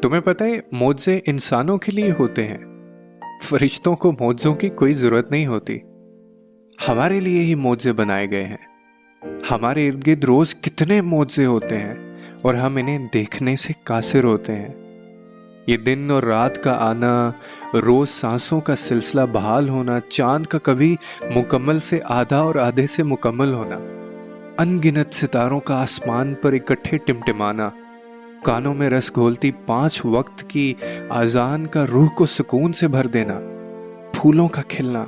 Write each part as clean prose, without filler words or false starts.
तुम्हें पता है मोज़े इंसानों के लिए होते हैं। फरिश्तों को मोज़ों की कोई ज़रूरत नहीं होती। हमारे लिए ही मोज़े बनाए गए हैं। हमारे इर्द गिर्द रोज़ कितने मोज़े होते हैं और हम इन्हें देखने से कासिर होते हैं। ये दिन और रात का आना, रोज़ सांसों का सिलसिला बहाल होना, चांद का कभी मुकम्मल से आधा और आधे से मुकम्मल होना, अनगिनत सितारों का आसमान पर इकट्ठे टिमटिमाना, कानों में रस घोलती 5 वक्त की आजान का रूह को सुकून से भर देना, फूलों का खिलना,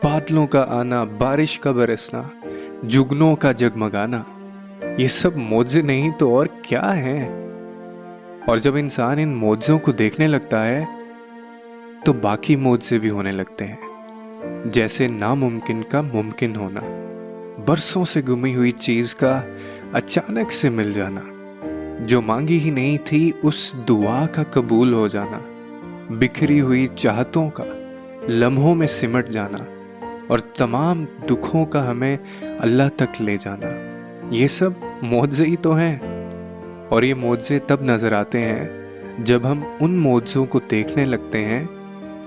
बादलों का आना, बारिश का बरसना, जुगनों का जगमगाना, ये सब मोज़े नहीं तो और क्या है। और जब इंसान इन मोज़ों को देखने लगता है तो बाकी मोज़े भी होने लगते हैं। जैसे नामुमकिन का मुमकिन होना, बरसों से गुमी हुई चीज का अचानक से मिल जाना, जो मांगी ही नहीं थी उस दुआ का कबूल हो जाना, बिखरी हुई चाहतों का लम्हों में सिमट जाना और तमाम दुखों का हमें अल्लाह तक ले जाना, ये सब मोज़े ही तो हैं। और ये मोज़े तब नजर आते हैं जब हम उन मोज़ों को देखने लगते हैं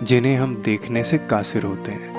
जिन्हें हम देखने से कासिर होते हैं।